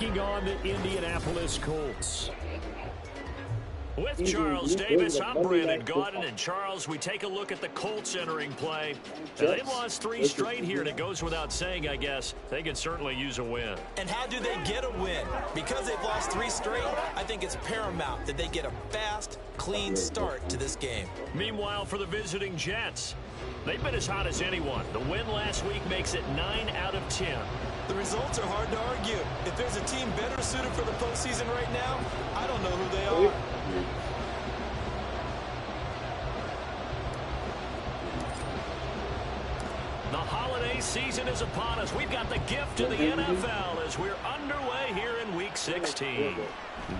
taking on the Indianapolis Colts. With Charles Davis, I'm Brandon Gaudin. And Charles, we take a look at the Colts entering play. Now, they've lost 3 straight here, and it goes without saying, I guess, they can certainly use a win. And how do they get a win? Because they've lost 3 straight, I think it's paramount that they get a fast, clean start to this game. Meanwhile, for the visiting Jets, they've been as hot as anyone. The win last week makes it 9 out of 10. The results are hard to argue. If there's a team better suited for the postseason right now, I don't know who they are. The holiday season is upon us. We've got the gift of the NFL as we're underway here in Week 16.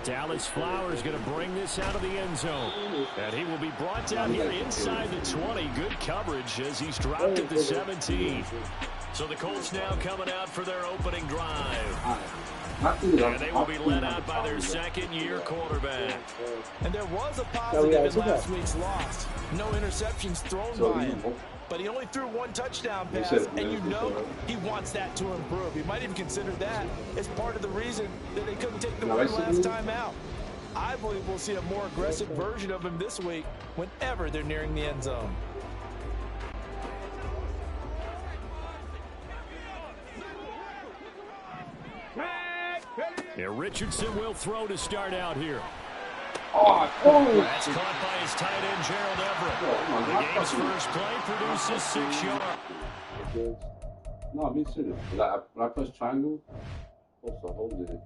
Dallas Flowers going to bring this out of the end zone. And he will be brought down here inside the 20. Good coverage as he's dropped at the 17. So the Colts now coming out for their opening drive. And they will be led out by their second-year quarterback. And there was a positive in last week's loss. No interceptions thrown by him. But he only threw 1 touchdown pass, and you know he wants that to improve. He might even consider that as part of the reason that they couldn't take the win last time out. I believe we'll see a more aggressive version of him this week whenever they're nearing the end zone. Yeah, Richardson will throw to start out here. That's caught by his tight end, Gerald Everett. The game's first play produces 6 yards. No, I'm being serious. When I press triangle, also hold it.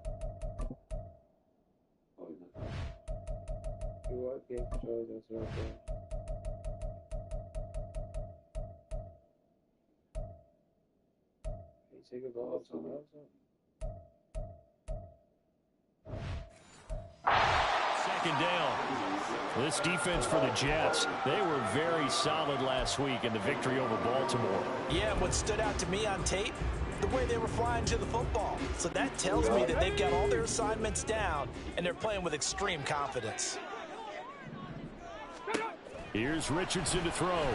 You what? Game control, that's right there. Hey, take a ball. Second down. This defense for the Jets, they were very solid last week in the victory over Baltimore. Yeah, what stood out to me on tape, the way they were flying to the football. So that tells me that they've got all their assignments down, and they're playing with extreme confidence. Here's Richardson to throw.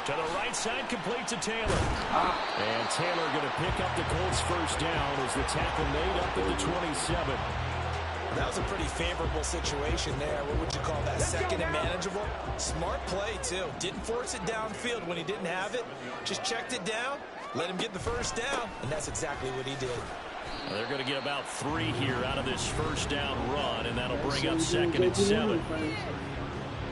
To the right side, complete to Taylor. And Taylor going to pick up the Colts first down as the tackle made up at the 27. That was a pretty favorable situation there. What would you call that? Second and manageable? Smart play, too. Didn't force it downfield when he didn't have it. Just checked it down, let him get the first down, and that's exactly what he did. Well, they're going to get about 3 here out of this first down run, and that'll bring up 2nd and 7.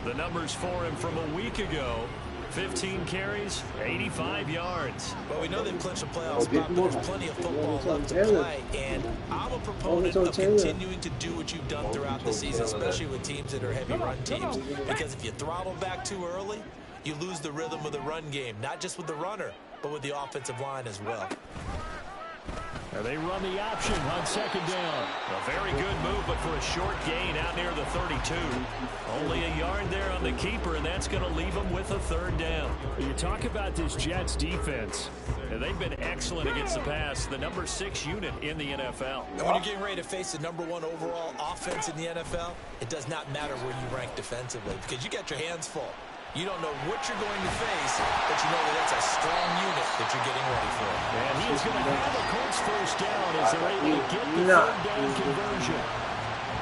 The numbers for him from a week ago: 15 carries, 85 yards. Well, we know they've clinched a playoff spot, but there's plenty of football left to play, and I'm a proponent of continuing to do what you've done throughout the season, especially with teams that are heavy run teams, because if you throttle back too early, you lose the rhythm of the run game, not just with the runner, but with the offensive line as well. And they run the option on 2nd down. A very good move, but for a short gain out near the 32. Only a yard there on the keeper, and that's going to leave them with a 3rd down. You talk about this Jets defense. They've been excellent against the pass, the number 6 unit in the NFL. And when you're getting ready to face the number 1 overall offense in the NFL, it does not matter where you rank defensively because you got your hands full. You don't know what you're going to face, but you know that that's a strong unit that you're getting ready for. And he's going to have the Colts first down as they're able to get the 3rd down conversion.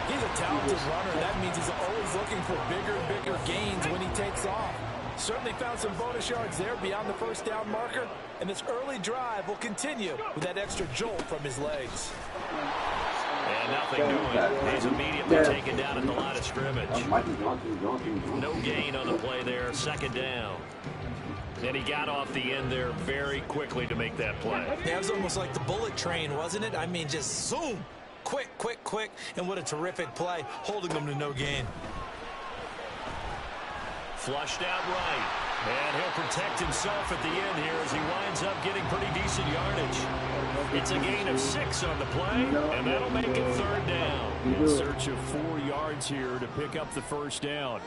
He's a talented runner. That means he's always looking for bigger and bigger gains when he takes off. Certainly found some bonus yards there beyond the first down marker, and this early drive will continue with that extra jolt from his legs. And nothing doing. He's immediately taken down at the line of scrimmage. No gain on the play there. 2nd down. And he got off the end there very quickly to make that play. That was almost like the bullet train, wasn't it? I mean, just zoom. Quick, quick, quick. And what a terrific play, holding them to no gain. Flushed out right. And he'll protect himself at the end here as he winds up getting pretty decent yardage. It's a gain of 6 on the play, and that'll make it 3rd down. In search of 4 yards here to pick up the first down.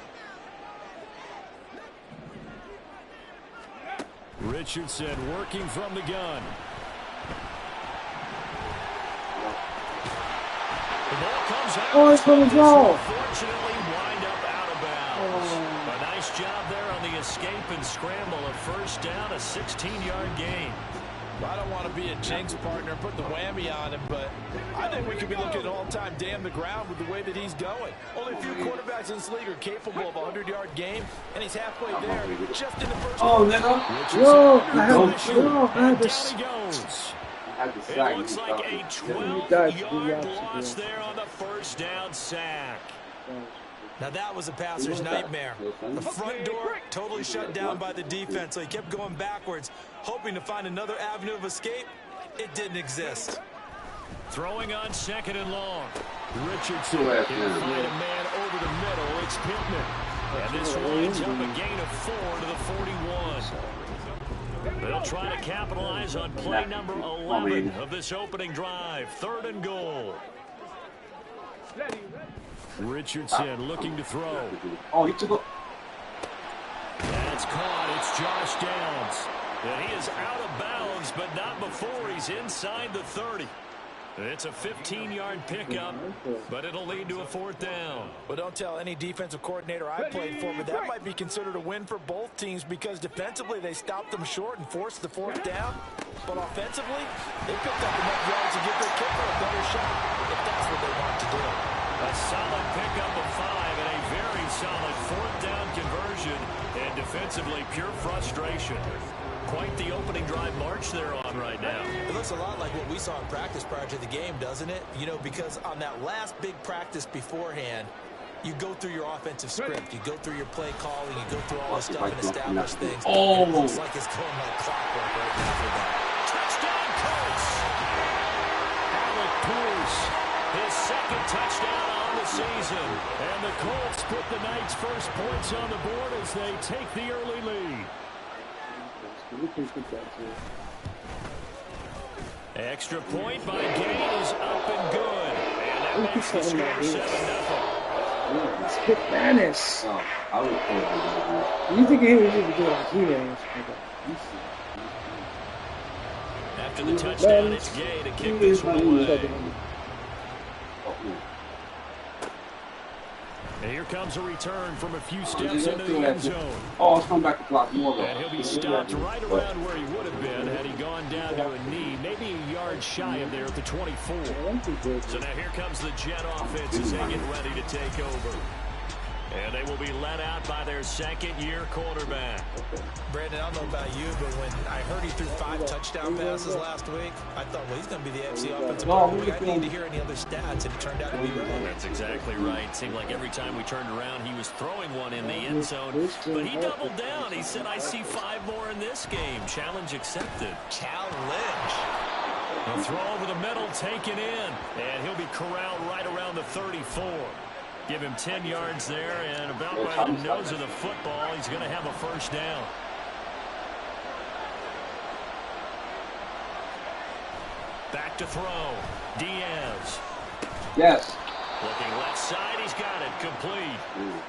Richardson working from the gun. The ball comes out. It's from the ball. Unfortunately, wind up out of bounds. A nice job there on the escape and scramble. A first down, a 16-yard gain. I don't want to be a jinx partner, put the whammy on him, but I think we could be looking at an all-time damn the ground with the way that he's going. Only a few quarterbacks in this league are capable of a 100-yard game, and he's halfway there just in the first Oh, quarter. nigga. Yo, I had this. It looks like a 12-yard loss there on the first down sack. Now that was a passer's nightmare. The front door totally shut down by the defense, so he kept going backwards, hoping to find another avenue of escape. It didn't exist. Throwing on second and long. Richardson can find a man over the middle. It's Pittman. And this winds up a gain of 4 to the 41. They'll try to capitalize on play number 11 of this opening drive. 3rd and goal. Richardson looking to throw. Oh, he took a... That's caught. It's Josh Downs. And he is out of bounds, but not before he's inside the 30. It's a 15-yard pickup, but it'll lead to a 4th down. Well, don't tell any defensive coordinator I played for, but that might be considered a win for both teams because defensively they stopped them short and forced the 4th down. But offensively, they picked up enough yards to give their kicker a better shot if that's what they want to do. A solid pickup of 5 and a very solid 4th down conversion, and defensively pure frustration. Quite the opening drive march they're on right now. It looks a lot like what we saw in practice prior to the game, doesn't it? You know, because on that last big practice beforehand, you go through your offensive script, you go through your play calling, you go through all the stuff and establish things. Oh! It looks like it's going like clockwork right now for them. Touchdown, Colts! Alec Pierce, his 2nd touchdown on the season. And the Colts put the night's first points on the board as they take the early lead. Extra point by Gain is up and good. And that makes the score 7-0. It's Pitt Madness. Oh, I would call it. You think he was going to do like he is? After the touchdown, it's Gay to kick this one away. And here comes a return from a few steps into the end zone. Oh, it's coming back to block more though. And he'll be stopped right around where he would have been had he gone down to a knee, maybe a yard shy of there at the 24. So now here comes the Jet offense as they get ready to take over. And they will be led out by their 2nd-year quarterback. Brandon, I don't know about you, but when I heard he threw 5 touchdown passes last week, I thought, well, he's going to be the AFC offensive player of the week. I didn't need to hear any other stats, and it turned out to be right. That's exactly right. It seemed like every time we turned around, he was throwing one in the end zone. But he doubled down. He said, I see 5 more in this game. Challenge accepted. Challenge. A throw over the middle, taken in. And he'll be corralled right around the 34. Give him 10 yards there, and about by the nose of the football, he's going to have a 1st down. Back to throw. Diaz. Yes. Looking left side, he's got it. Complete.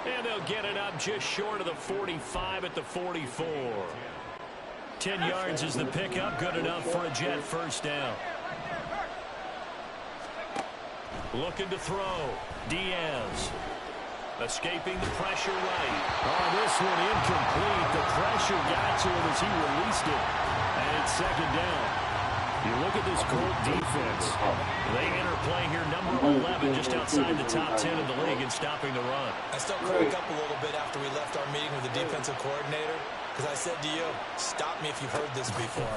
And they'll get it up just short of the 45 at the 44. 10 yards is the pickup. Good enough for a Jet 1st down. Looking to throw. Diaz. Escaping the pressure right. Oh, this one incomplete. The pressure got to him as he released it. And it's 2nd down. You look at this Colt defense. They enter play here number 11, just outside the top 10 of the league in stopping the run. I still crack up a little bit after we left our meeting with the defensive coordinator. Because I said to you, stop me if you've heard this before.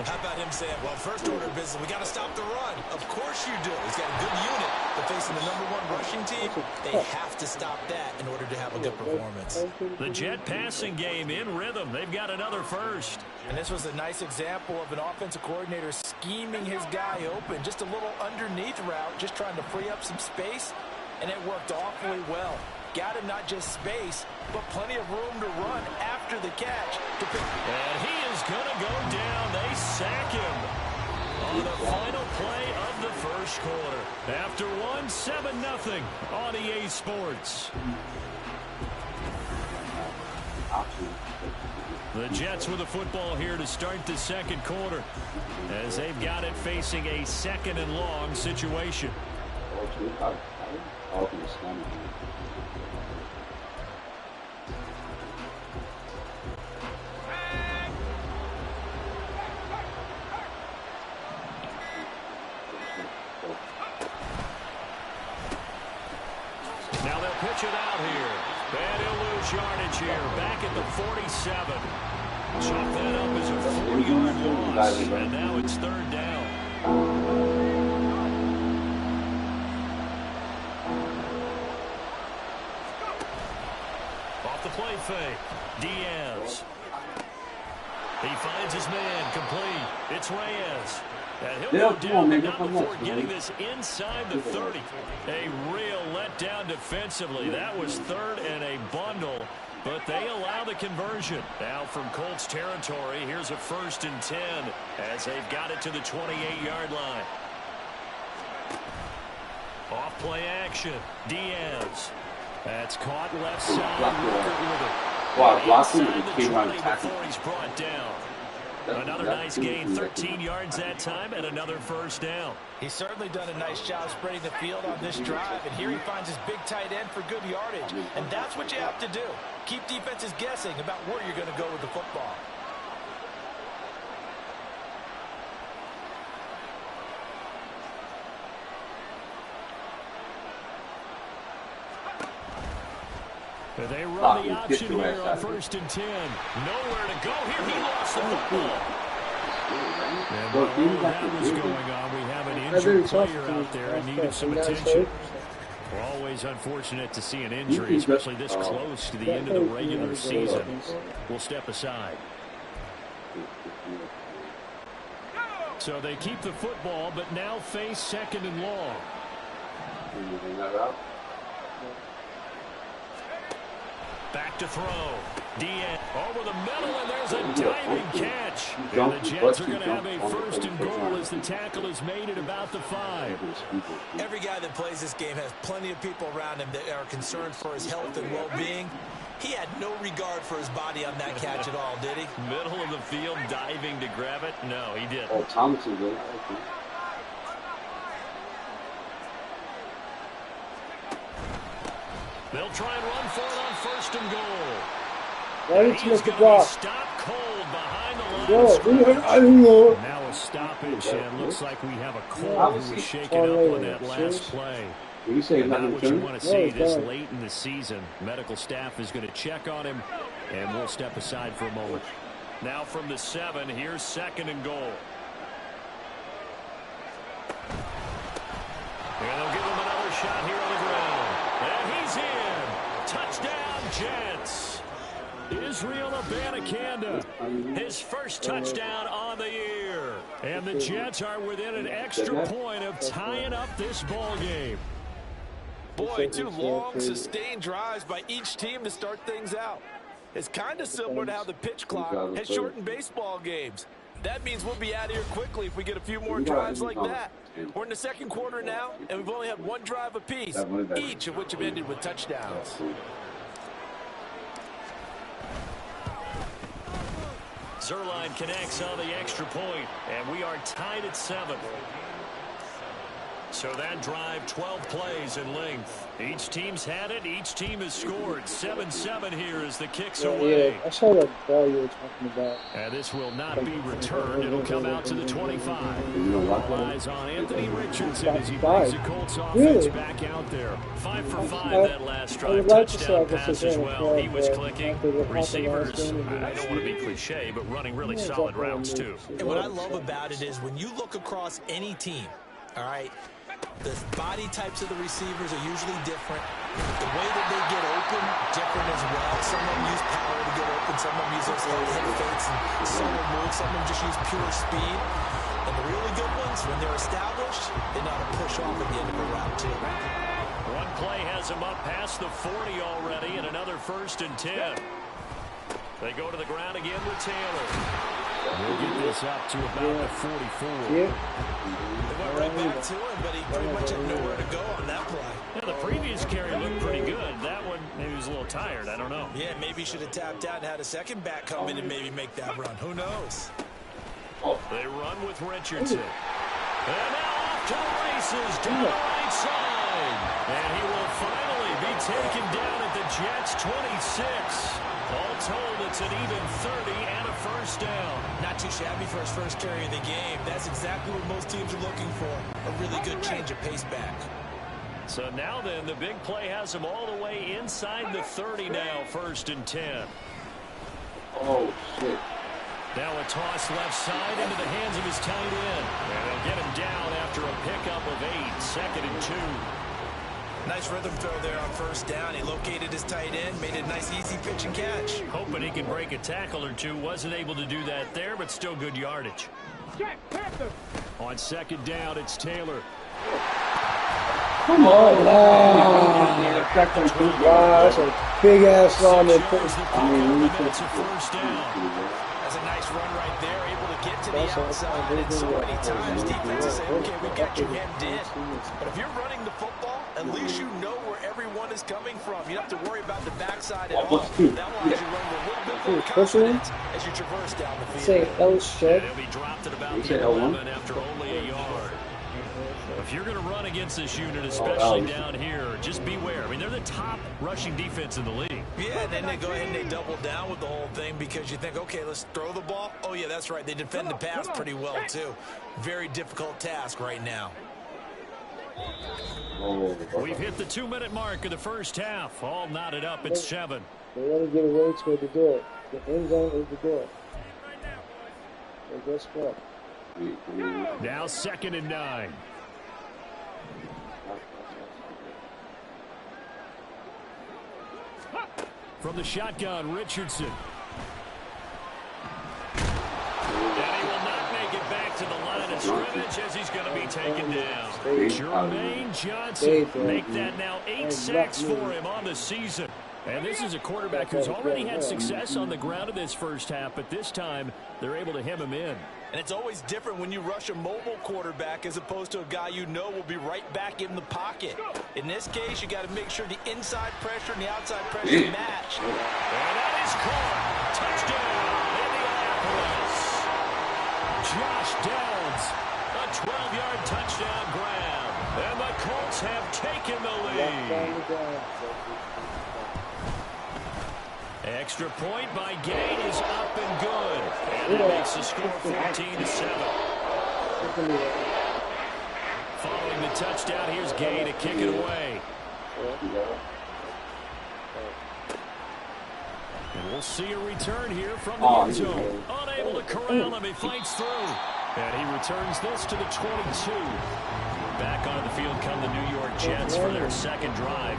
How about him saying, well, first order of business, we got to stop the run. Of course you do. He's got a good unit, but facing the #1 rushing team, they have to stop that in order to have a good performance. The Jet passing game in rhythm. They've got another 1st. And this was a nice example of an offensive coordinator scheming his guy open. Just a little underneath route, just trying to free up some space, and it worked awfully well. Got him not just space, but plenty of room to run after the catch. And he is going to go down. They sack him on the final play of the 1st quarter. After one, 7-0 on EA Sports. The Jets with the football here to start the 2nd quarter as they've got it facing a 2nd and long situation. They'll pitch it out here. And he'll lose yardage here. Back at the 47. Chalk that up as a 4-yard loss. And now it's third down. Off the play fake. Diaz. He finds his man complete. It's Reyes. And he'll go down, but not before getting this inside the 30. A real letdown defensively. That was third and a bundle, but they allow the conversion. Now from Colts territory, here's a 1st and 10 as they've got it to the 28-yard line. Off play action. Diaz. That's caught left side. Wow, blocking came on tackle. He's brought down. Another nice gain, 13 yards that time, and another first down. He's certainly done a nice job spreading the field on this drive, and here he finds his big tight end for good yardage. And that's what you have to do. Keep defenses guessing about where you're going to go with the football. They run the option here on 1st and 10. Nowhere to go here. He lost the football. And while that was going on, we have an injured player out there and needed some attention. We're always unfortunate to see an injury, especially this close to the end of the regular season. We'll step aside. So they keep the football, but now face 2nd and long. Back to throw. Diaz over the middle, and there's a diving catch. And the Jets are going to have a 1st and goal as the tackle is made at about the 5. Every guy that plays this game has plenty of people around him that are concerned for his health and well-being. He had no regard for his body on that catch at all, did he? Middle of the field, diving to grab it? No, he didn't. Oh, Thompson did. They'll try and run for it on 1st and goal. Why did you make the block? Stop cold behind the line. Now a stoppage, and looks like we have a call who was shaken up on that last play. And not what you want to see this late in the season. Medical staff is going to check on him, and we'll step aside for a moment. Now from the 7, here's 2nd and goal. And they'll give him another shot here on the ground. And he's in. Touchdown, Jets. Israel Abanikanda, his first touchdown on the year. And the Jets are within an extra point of tying up this ball game. Boy, 2 long, sustained drives by each team to start things out. It's kind of similar to how the pitch clock has shortened baseball games. That means we'll be out of here quickly if we get a few more drives like that. We're in the 2nd quarter now, and we've only had 1 drive apiece, each of which have ended with touchdowns. Zerline connects on the extra point, and we are tied at 7. So that drive, 12 plays in length. Each team's had it. Each team has scored. 7-7 here as the kicks away. Yeah, I saw that ball you were talking about. And this will not be returned. It'll come out to the 25. Eyes on Anthony Richardson as he brings the Colts offense back out there. 5 for 5 that last drive. Touchdown pass as well. He was clicking. Receivers, I don't want to be cliche, but running really solid routes too. And what I love about it is when you look across any team, all right, the body types of the receivers are usually different. The way that they get open, different as well. Some of them use power to get open. Some of them use those head fakes and solo moves. Some of them just use pure speed. And the really good ones, when they're established, they know how to push off at the end of a route too. One play has them up past the 40 already, and another 1st and 10. They go to the ground again with Taylor. We'll get this up to about the 44. Yeah. They went right back to him, but he pretty much had nowhere to go on that play. Yeah, the previous carry looked pretty good. That one, maybe he was a little tired. I don't know. Yeah, maybe he should have tapped out and had a second back come in and maybe make that run. Who knows? They run with Richardson. And now off to the races down the right side. And he will finally be taken down at the Jets' 26. All told, it's an even 30 and a first down. Not too shabby for his first carry of the game. That's exactly what most teams are looking for. A really good change of pace back. So now then, the big play has him all the way inside the 30 now, 1st and 10. Oh, shit. Now a toss left side into the hands of his tight end. And they'll get him down after a pickup of 8, 2nd and 2. Nice rhythm throw there on 1st down. He located his tight end, made a nice easy pitch and catch. Hoping he can break a tackle or two. Wasn't able to do that there, but still good yardage. On 2nd down, it's Taylor. Come on. Wow, that's a big-ass run. That's a 1st down. That's a nice run right there, able to get to the outside. And so many times defenses say, okay, we got you hemmed in. But if you're running the football, at least you know where everyone is coming from. You don't have to worry about the backside at all. That allows you to run with a little bit more confidence as you traverse down the field. Say L shed. He'll be dropped at about the 11 after only a yard. If you're going to run against this unit, especially down here, just beware. I mean, they're the top rushing defense in the league. Yeah, and then they go ahead and they double down with the whole thing because you think, okay, let's throw the ball. Oh, yeah, that's right. They defend the pass pretty well, too. Very difficult task right now. We've hit the 2-minute mark of the 1st half. All knotted up at 7. They want to give away to the door. The end zone is the door. So guess what? Now 2nd and 9. From the shotgun, Richardson. And he will not make it back to the line of scrimmage as he's going to be taken down. Jermaine Johnson make that now 8 sacks for him on the season. And this is a quarterback who's already had success on the ground in this 1st half, but this time they're able to hem him in. And it's always different when you rush a mobile quarterback as opposed to a guy you know will be right back in the pocket. In this case, you got to make sure the inside pressure and the outside pressure match. And that is caught. Touchdown, Indianapolis. Josh Downs, a 12-yard touchdown grab. And the Colts have taken the lead. Extra point by Gay is up and good. And it makes the score 14-7. Following the touchdown, here's Gay to kick it away. And we'll see a return here from the end zone. Unable to corral him, he fights through. And he returns this to the 22. Back on the field come the New York Jets for their 2nd drive.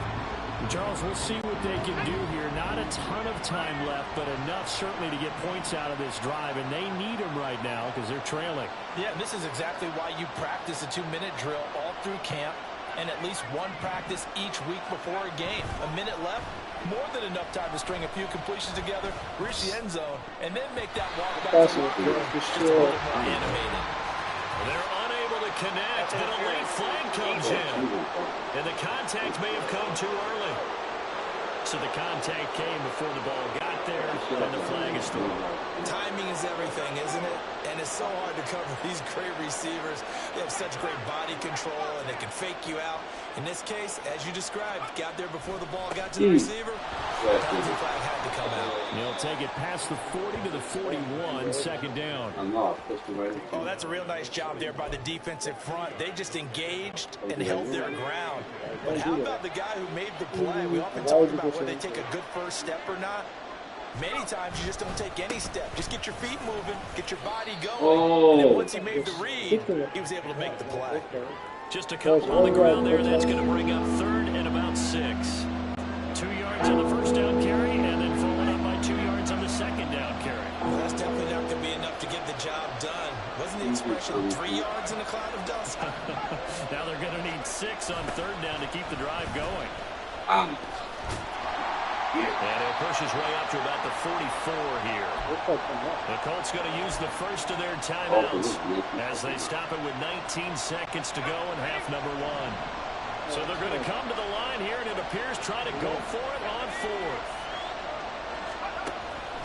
Charles, we'll see what they can do here. Not a ton of time left, but enough certainly to get points out of this drive, and they need them right now because they're trailing. Yeah, this is exactly why you practice a 2-minute drill all through camp and at least one practice each week before a game. A minute left, more than enough time to string a few completions together, reach the end zone, and then make that walk back to work. It's a little more animated. They're unable to connect, and a late flag comes in. And the contact may have come too early. So the contact came before the ball got there, and the flag is thrown. Timing is everything, isn't it? And it's so hard to cover these great receivers. They have such great body control, and they can fake you out. In this case, as you described, got there before the ball got to the receiver. Penalty flag had to come out. He'll take it past the 40 to the 41, 2nd down. Oh, that's a real nice job there by the defensive front. They just engaged and held their ground. But how about the guy who made the play? We often talk about whether they take a good first step or not. Many times you just don't take any step. Just get your feet moving, get your body going. And then once he made the read, he was able to make the play. Just a couple on the ground there. That's going to bring up 3rd and about 6. 2 yards on the 1st down carry, and then followed up by 2 yards on the 2nd down carry. Well, that's definitely not going to be enough to get the job done. Wasn't the expression 3 yards in a cloud of dust? Now they're going to need 6 on 3rd down to keep the drive going. And he'll push his way up to about the 44 here. The Colts going to use the first of their timeouts as they stop it with 19 seconds to go in half number 1. So they're going to come to the line here, and it appears try to go for it on 4th.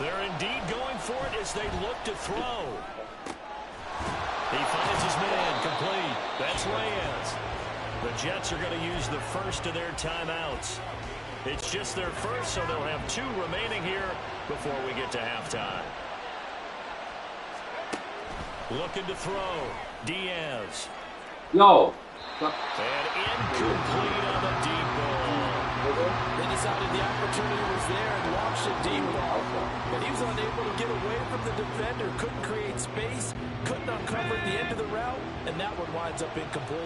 They're indeed going for it as they look to throw. He finds his man complete. That's Reyes. The Jets are going to use the first of their timeouts. It's just their first, so they'll have 2 remaining here before we get to halftime. Looking to throw. Diaz. No. And incomplete on decided the opportunity was there and launched a deep ball. But he was unable to get away from the defender, couldn't create space, couldn't uncover the end of the route, and that one winds up incomplete.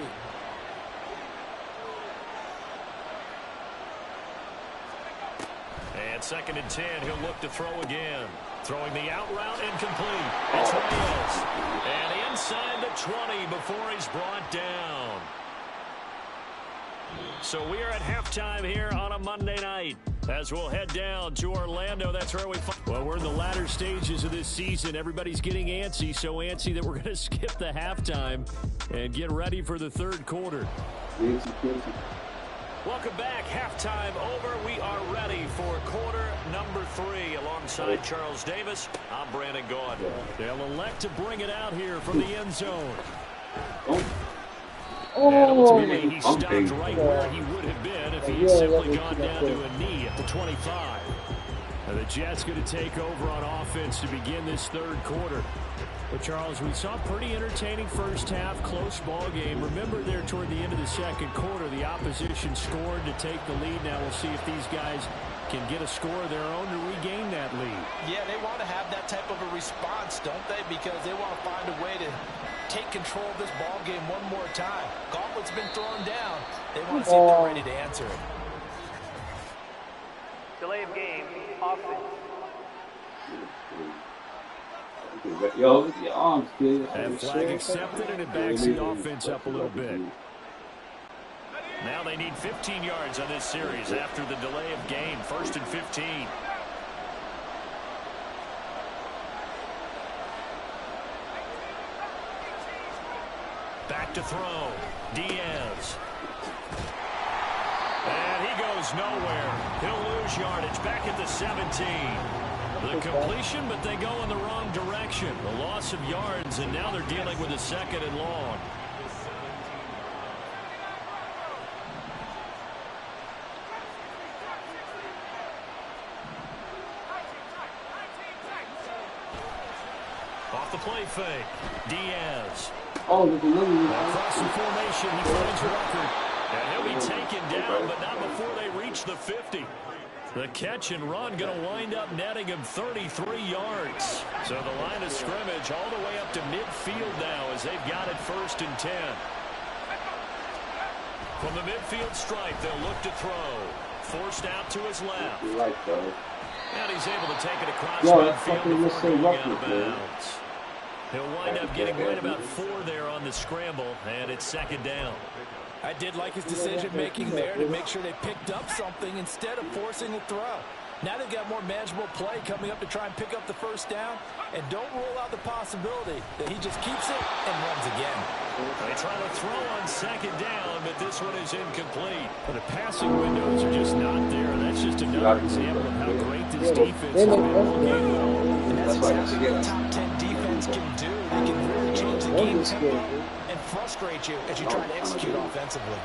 And 2nd and 10, he'll look to throw again. Throwing the out route, incomplete. It's Reyes. And inside the 20 before he's brought down. So we are at halftime here on a Monday night as we'll head down to Orlando. That's where we find. Well, we're in the latter stages of this season. Everybody's getting antsy, so antsy that we're going to skip the halftime and get ready for the third quarter. Welcome back. Halftime over. We are ready for quarter number 3. Alongside Charles Davis, I'm Brandon Gaud. They'll elect to bring it out here from the end zone. And ultimately, he stopped right where he would have been if he had simply gone down to a knee at the 25. And the Jets going to take over on offense to begin this third quarter. But, Charles, we saw a pretty entertaining first half, close ball game. Remember there toward the end of the second quarter, the opposition scored to take the lead. Now we'll see if these guys can get a score of their own to regain that lead. Yeah, they want to have that type of a response, don't they? Because they want to find a way to take control of this ball game one more time. Gauntlet's been thrown down. They want to see if they're ready to answer it. Delay of game, offense. And flag accepted, and it backs the offense up a little bit. Now they need 15 yards on this series after the delay of game. 1st and 15. Back to throw. Diaz. And he goes nowhere. He'll lose yardage back at the 17. The completion, but they go in the wrong direction. The loss of yards, and now they're dealing with a 2nd and long. Off the play fake. Diaz. Across the formation, he finds Rucker. And he'll be taken down, but not before they reach the 50. The catch and run going to wind up netting him 33 yards. So the line of scrimmage all the way up to midfield now as they've got it 1st and 10. From the midfield stripe, they'll look to throw. Forced out to his left. And he's able to take it across midfield before going out of bounds. He'll wind up getting right about 4 there on the scramble, and it's 2nd down. I did like his decision-making there to make sure they picked up something instead of forcing a throw. Now they've got more manageable play coming up to try and pick up the 1st down, and don't rule out the possibility that he just keeps it and runs again. They try to throw on 2nd down, but this one is incomplete. But the passing windows are just not there. That's just another example of how great this defense has been all game long. And that's exactly what a top 10 defense can do. They can really change the game tempo and frustrate you as you try to execute offensively.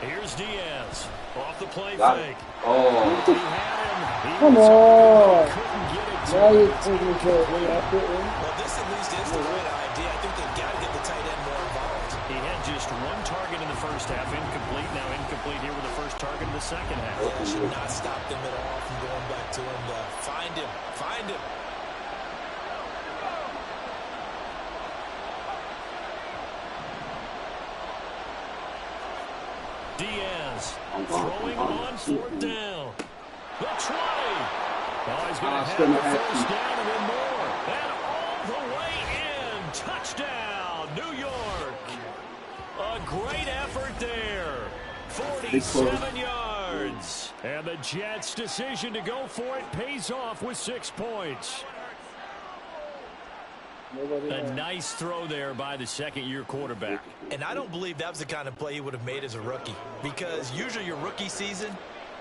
Here's Diaz. Off the play Got fake. It. He had him. He Come was on. couldn't get it to Now him. you're taking it to it. Well, this at least is the right idea. I think they've got to get the tight end more involved. He had just 1 target in the first half. Incomplete. Now incomplete here with the first target in the second half. Yeah, should not stop them at all from going back to him to find him. Find him. Diaz throwing on 4th down. The 20. Oh, he's going to have the 1st down and then more. And all the way in. Touchdown, New York. A great effort there. 47 yards. And the Jets' decision to go for it pays off with 6 points. A nice throw there by the 2nd-year quarterback. And I don't believe that was the kind of play he would have made as a rookie, because usually your rookie season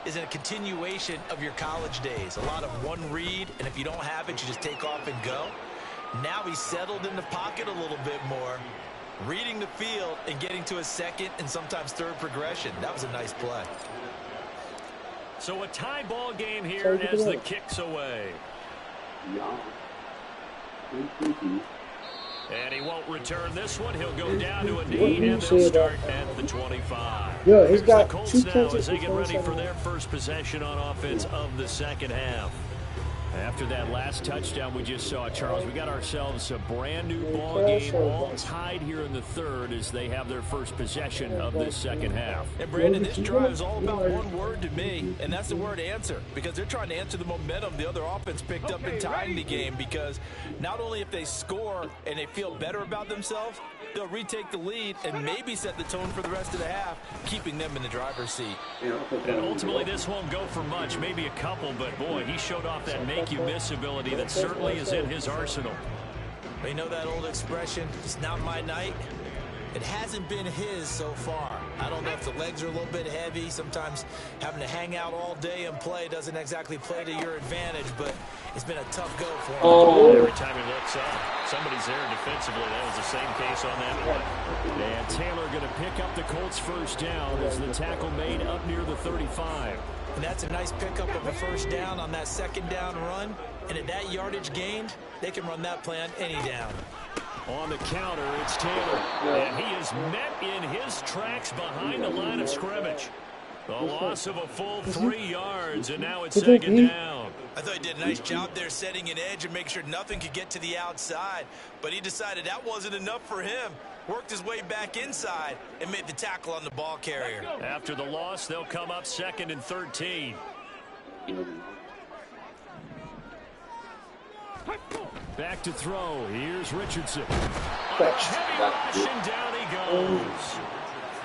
is a continuation of your college days. A lot of one read, and if you don't have it, you just take off and go. Now he's settled in the pocket a little bit more, reading the field and getting to a 2nd and sometimes 3rd progression. That was a nice play. So a tie ball game here as the kick's away. And he won't return this one. He'll go down to a knee, and they'll start at the 25. Yeah, he's Here's got the Colts 2 now catches as they for get ready 27 for their first possession on offense of the second half. After that last touchdown we just saw, Charles, we got ourselves a brand new ball game, all tied here in the third as they have their first possession of this second half. And Brandon, this drive is all about one word to me, and that's the word answer, because they're trying to answer the momentum the other offense picked up in tying the game, because not only if they score and they feel better about themselves, they'll retake the lead and maybe set the tone for the rest of the half, keeping them in the driver's seat. And ultimately this won't go for much, maybe a couple, but boy, he showed off that make-you-miss ability that certainly is in his arsenal. You know that old expression, it's not my night? It hasn't been his so far. I don't know if the legs are a little bit heavy. Sometimes having to hang out all day and play doesn't exactly play to your advantage, but it's been a tough go for him. Every time he looks up, somebody's there defensively. That was the same case on that one. And Taylor going to pick up the Colts first down as the tackle made up near the 35. And that's a nice pickup of a first down on that second down run. And at that yardage gained, they can run that play on any down. On the counter, it's Taylor. And he is met in his tracks behind the line of scrimmage. The loss of a full 3 yards, and now it's second down. I thought he did a nice job there setting an edge and making sure nothing could get to the outside. But he decided that wasn't enough for him. Worked his way back inside and made the tackle on the ball carrier. After the loss, they'll come up 2nd and 13. Back to throw. Here's Richardson. Heavy rush, and down he goes.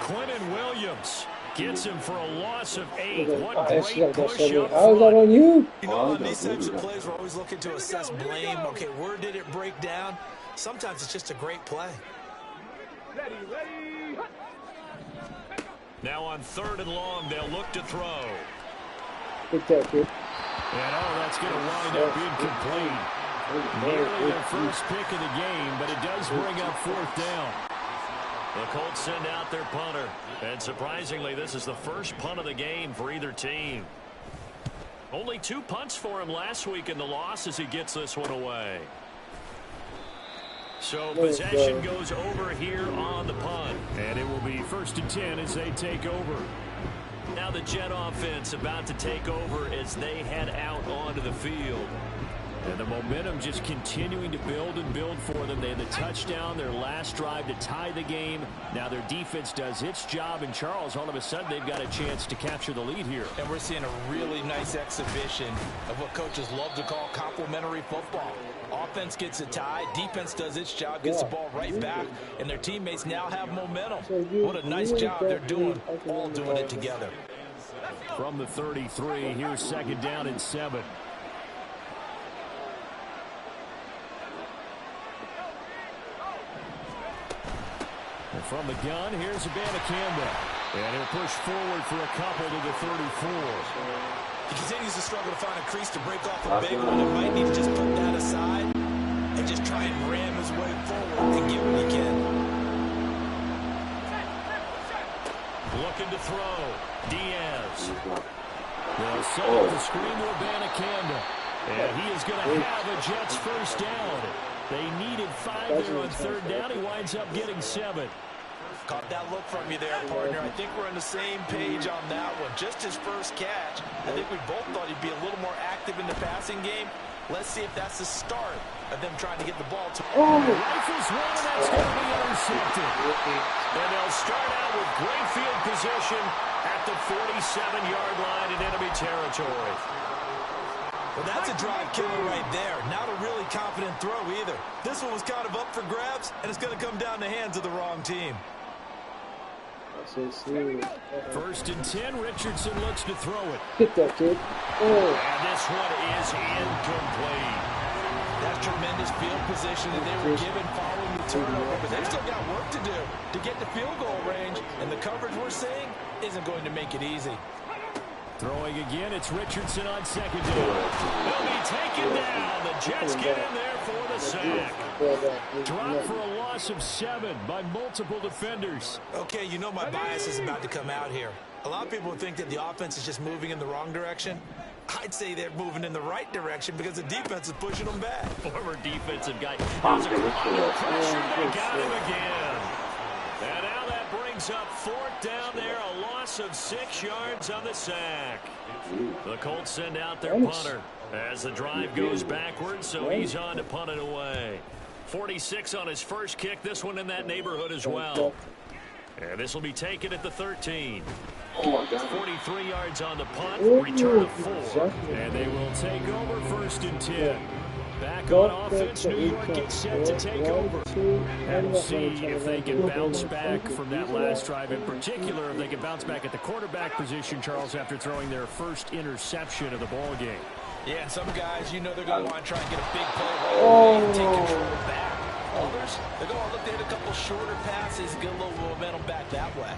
Quentin Williams gets him for a loss of 8. What great push up How is that on you? You know, on these types of plays, we're always looking to assess blame. Okay, where did it break down? Sometimes it's just a great play. Now on 3rd and long, they'll look to throw. Good catch, kid. And that's going to wind up incomplete. Nearly their first pick of the game, but it does bring up 4th down. The Colts send out their punter. And surprisingly, this is the first punt of the game for either team. Only 2 punts for him last week in the loss as he gets this one away. So possession goes over here on the punt. And it will be 1st and 10 as they take over. Now the Jet offense about to take over as they head out onto the field. And the momentum just continuing to build and build for them. They had the touchdown, their last drive to tie the game. Now their defense does its job. And Charles, all of a sudden, they've got a chance to capture the lead here. And we're seeing a really nice exhibition of what coaches love to call complementary football. Offense gets a tie, defense does its job, gets the ball right back, and their teammates now have momentum. What a nice job they're doing, all doing it together. From the 33, here's 2nd down and 7. And from the gun, here's Abanikanda. And he'll push forward for a couple to the 34. He continues to struggle to find a crease to break off a big one. He might need to just put that aside and just try and ram his way forward and get what he can. Looking to throw. Diaz. They'll set up the screen to Abanikanda. And he is going to have a Jets first down. They needed 5 there on 3rd down. He winds up getting 7. Caught that look from you there, partner. I think we're on the same page on that one. Just his first catch. I think we both thought he'd be a little more active in the passing game. Let's see if that's the start of them trying to get the ball to him. Rifles one, and that's going to be intercepted. And they'll start out with great field position at the 47-yard line in enemy territory. Well, that's a drive killer right there. Not a really confident throw either. This one was kind of up for grabs, and it's going to come down the hands of the wrong team. 1st and 10, Richardson looks to throw it. Hit that, kid. And this one is incomplete. That's tremendous field position that they were given following the turnover, but they've still got work to do to get to field goal range, and the coverage we're seeing isn't going to make it easy. Throwing again, it's Richardson on 2nd down. He'll be taken down. The Jets get in there for the sack. Drop for a loss of 7 by multiple defenders. Okay, you know my bias is about to come out here. A lot of people would think that the offense is just moving in the wrong direction. I'd say they're moving in the right direction because the defense is pushing them back. Former defensive guy. There's a pressure. They got him again. And now that brings up 4th down there. A loss of 6 yards on the sack. The Colts send out their punter as the drive goes backwards, so he's on to punt it away. 46 on his first kick. This one in that neighborhood as well. And this will be taken at the 13. 43 yards on the punt, return of 4. And they will take over 1st and 10. Back on offense, New York gets set to take over. And see if they can bounce back from that last drive. In particular, if they can bounce back at the quarterback position, Charles, after throwing their first interception of the ball game. Yeah, and some guys, you know they're going to want to try and get a big play right away and take control back. Others, they're going to look to hit a couple shorter passes, get a little momentum back that way.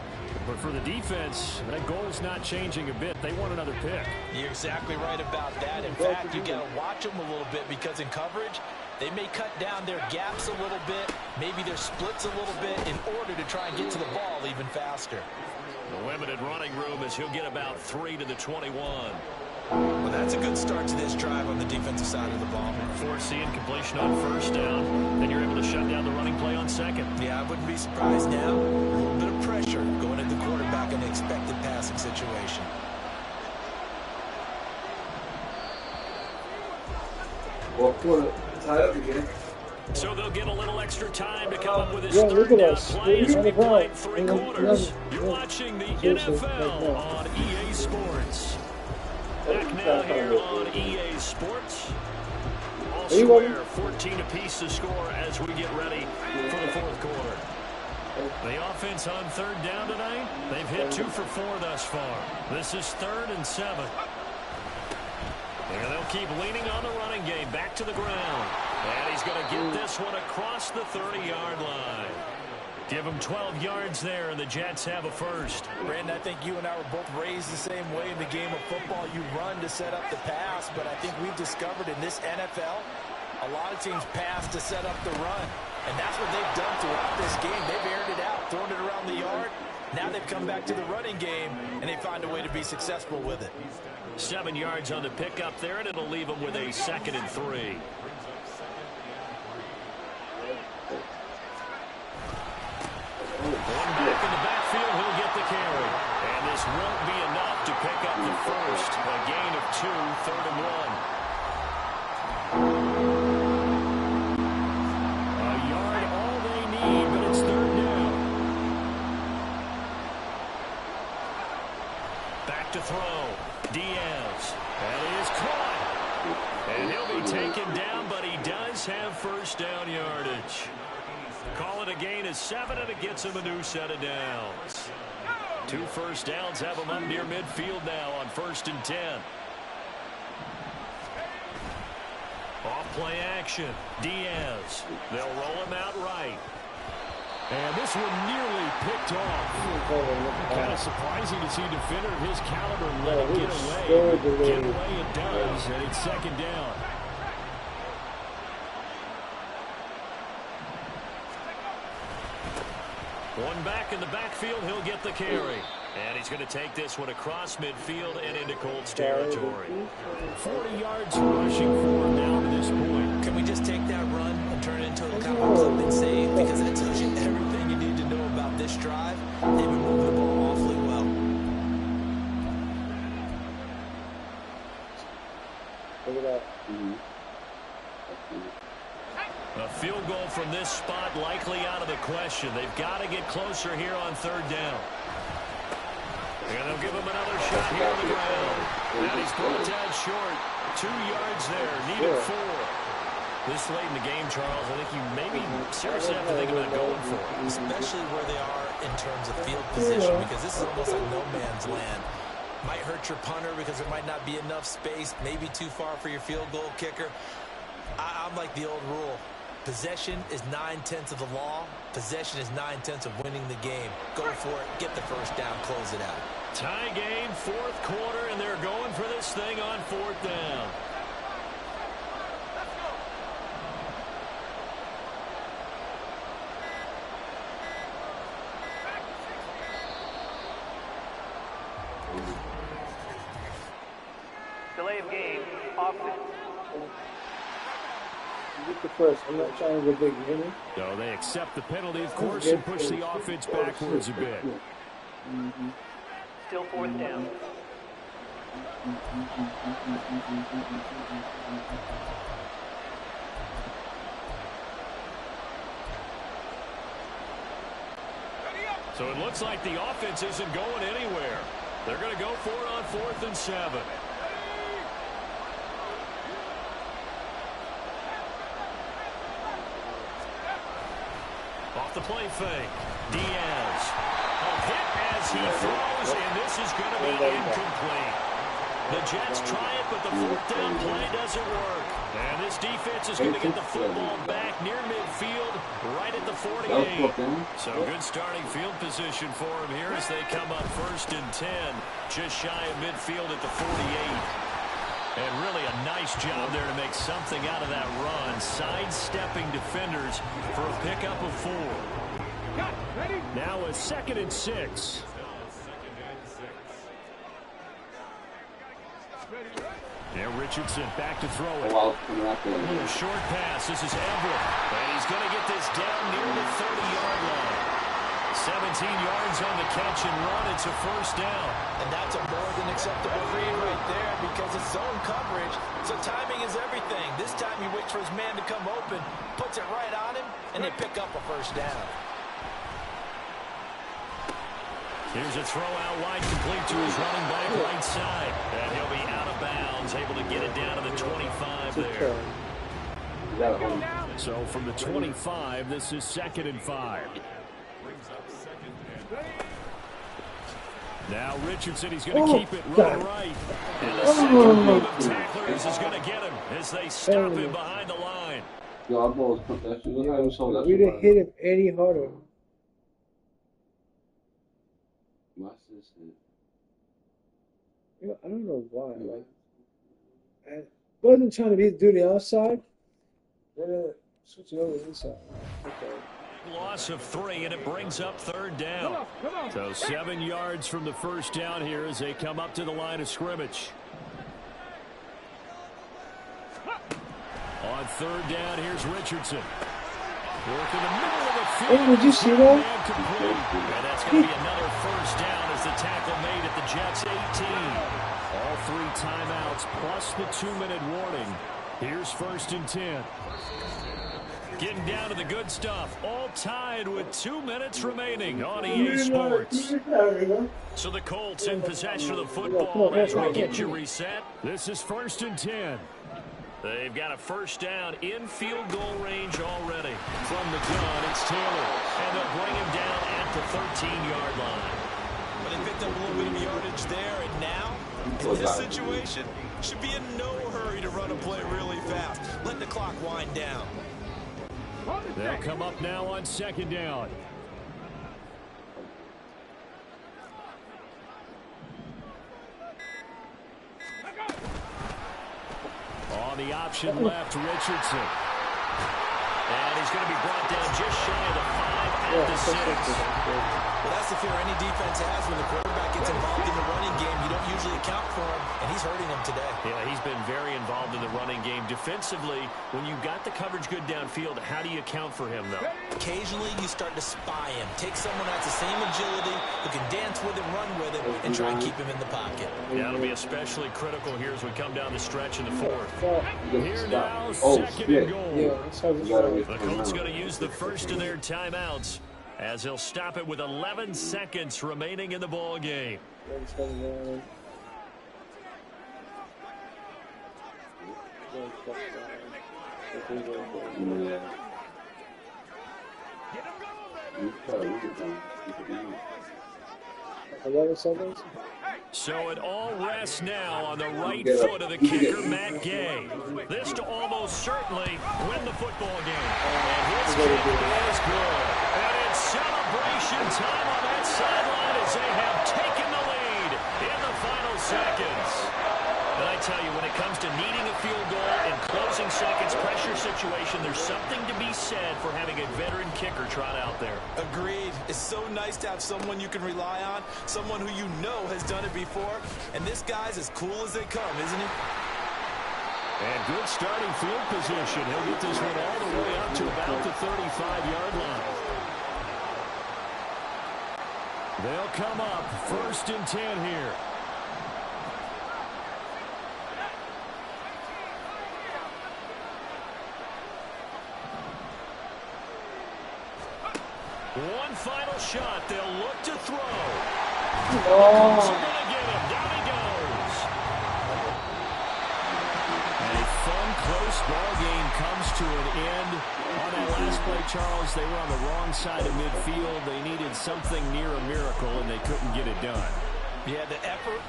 But for the defense, that goal is not changing a bit. They want another pick. You're exactly right about that. In fact, you got to watch them a little bit because in coverage, they may cut down their gaps a little bit, maybe their splits a little bit in order to try and get to the ball even faster. The limited running room as he'll get about 3 to the 21. Well, that's a good start to this drive on the defensive side of the ball. Force the incompletion on 1st down. Then you're able to shut down the running play on 2nd. Yeah, I wouldn't be surprised now. A little bit of pressure going at the quarterback in the expected passing situation. Well, quarter, tie up again. So they'll get a little extra time to come up with his 3rd down play as we played 3 quarters. You're watching the NFL on EA Sports. Back now here on EA Sports. All square, 14 apiece to score as we get ready for the 4th quarter. The offense on 3rd down tonight, they've hit 2 for 4 thus far. This is 3rd and 7. And they'll keep leaning on the running game, back to the ground. And he's going to get this one across the 30-yard line. Give him 12 yards there, and the Jets have a first. Brandon, I think you and I were both raised the same way in the game of football. You run to set up the pass, but I think we've discovered in this NFL, a lot of teams pass to set up the run. And that's what they've done throughout this game. They've aired it out, thrown it around the yard. Now they've come back to the running game, and they find a way to be successful with it. 7 yards on the pickup there, and it'll leave them with a 2nd and 3. One back in the backfield, he'll get the carry. And this won't be enough to pick up the first. A gain of 2, 3rd and 1. A yard, all they need, but it's 3rd down. Back to throw. Diaz. That is caught. And he'll be taken down, but he does have 1st down yardage. Call it a gain of 7, and it gets him a new set of downs. 2 first downs have him up near midfield now on 1st and 10. Off play action. Diaz. They'll roll him out right. And this one nearly picked off. Kind of surprising to see a defender of his caliber let it get away. Get away it does, and it's 2nd down. One back in the backfield, he'll get the carry. And he's going to take this one across midfield and into Colts territory. 40 yards rushing for him now to this point. Can we just take that run and turn it into a kind of something safe? Because that tells you everything you need to know about this drive. They've been moving the ball awfully well. Look at that. A field goal from this spot likely out of the question. They've got to get closer here on 3rd down. And they'll give him another shot here on the ground. And he's pulled it down short. 2 yards there. Needed 4. This late in the game, Charles, I think you maybe seriously have to think about going for it. Especially where they are in terms of field position, because this is almost like no man's land. Might hurt your punter because there might not be enough space, maybe too far for your field goal kicker. I'm like the old rule. Possession is 9/10 of the law. Possession is 9/10 of winning the game. Go for it. Get the first down. Close it out. Tie game, 4th quarter, and they're going for this thing on 4th down. Delay of game, offense. You get the first. I'm not trying to go big, you hear me? So they accept the penalty, of course, and push the offense backwards a bit. Still fourth down. So it looks like the offense isn't going anywhere. They're going to go for it on 4th and 7. Off the play fake. Diaz. A hit as he throws, and this is going to be incomplete. The Jets try it, but the 4th down play doesn't work. And this defense is going to get the football back near midfield, right at the 48. So good starting field position for them here as they come up 1st and 10, just shy of midfield at the 48. And really a nice job there to make something out of that run, sidestepping defenders for a pickup of 4. Now a 2nd and 6. Now Richardson back to throw it. A short pass. This is Everett. And he's going to get this down near the 30-yard line. 17 yards on the catch and run. It's a 1st down. And that's a more than acceptable read right there because it's zone coverage. So timing is everything. This time he waits for his man to come open, puts it right on him, and they pick up a 1st down. Here's a throw out wide, complete to his running back right side. And he'll be out of bounds, able to get it down to the 25 there. So from the 25, this is 2nd and 5. Now Richardson, he's going to keep it running right. And the second group of tacklers is going to get him as they stop him behind the line. We didn't hit him any harder. I don't know why. Like, I wasn't trying to do the outside. Then switch it over to the inside. Okay. Loss of 3, and it brings up 3rd down. So 7 yards from the 1st down here as they come up to the line of scrimmage. On 3rd down, here's Richardson. Work in the middle of the field. Oh, did you see that? And that's going to be another 1st down as the tackle made at the Jets' 18. All 3 timeouts plus the 2-minute warning. Here's 1st and 10. Getting down to the good stuff. All tied with 2 minutes remaining on EA Sports. So the Colts in possession of the football as we get you reset. This is 1st and 10. They've got a 1st down in field goal range already. From the gun, it's Taylor. And they'll bring him down at the 13-yard line. But they picked up a little bit of yardage there, and now, in this situation, should be in no hurry to run a play really fast. Let the clock wind down. They'll come up now on 2nd down. On the option left, Richardson. And he's going to be brought down just shy of the 5 at the 6. Well, that's the fear any defense has when the quarterback gets involved in the running game. You don't usually account for him, and he's hurting them today. Yeah, he's been very involved in the running game. Defensively, when you've got the coverage good downfield, how do you account for him, though? Occasionally, you start to spy him. Take someone that's the same agility, who can dance with him, run with him, and try and keep him in the pocket. Yeah, it'll be especially critical here as we come down the stretch in the 4th. Here now, 2nd and goal. The Colts going to use the first of their timeouts as he'll stop it with 11 seconds remaining in the ball game. So it all rests now on the right foot of the kicker, Matt Gay. This to almost certainly win the football game. And his kick is good. And it's celebration time on that sideline as they have taken the lead in the final seconds. And I tell you, when it comes to needing a field goal in closing seconds, pressure situation, there's something to be said for having a veteran kicker trot out there. Agreed. It's so nice to have someone you can rely on, someone who you know has done it before, and this guy's as cool as they come, isn't he? And good starting field position. He'll get this one all the way up to about the 35-yard line. They'll come up 1st and 10 here. One final shot. They'll look to throw. Oh. Going to get him. Down he goes. And a fun, close ball game comes to an end. On that last play, Charles, they were on the wrong side of midfield. They needed something near a miracle, and they couldn't get it done. Yeah, the effort,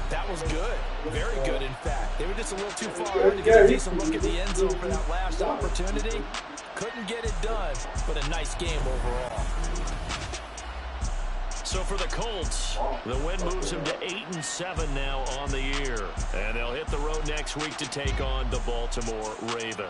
that was good. Very good, in fact. They were just a little too far out to get a decent look at the end zone for that last opportunity. Couldn't get it done, but a nice game overall. So for the Colts, the win moves them to 8-7 now on the year. And they'll hit the road next week to take on the Baltimore Ravens.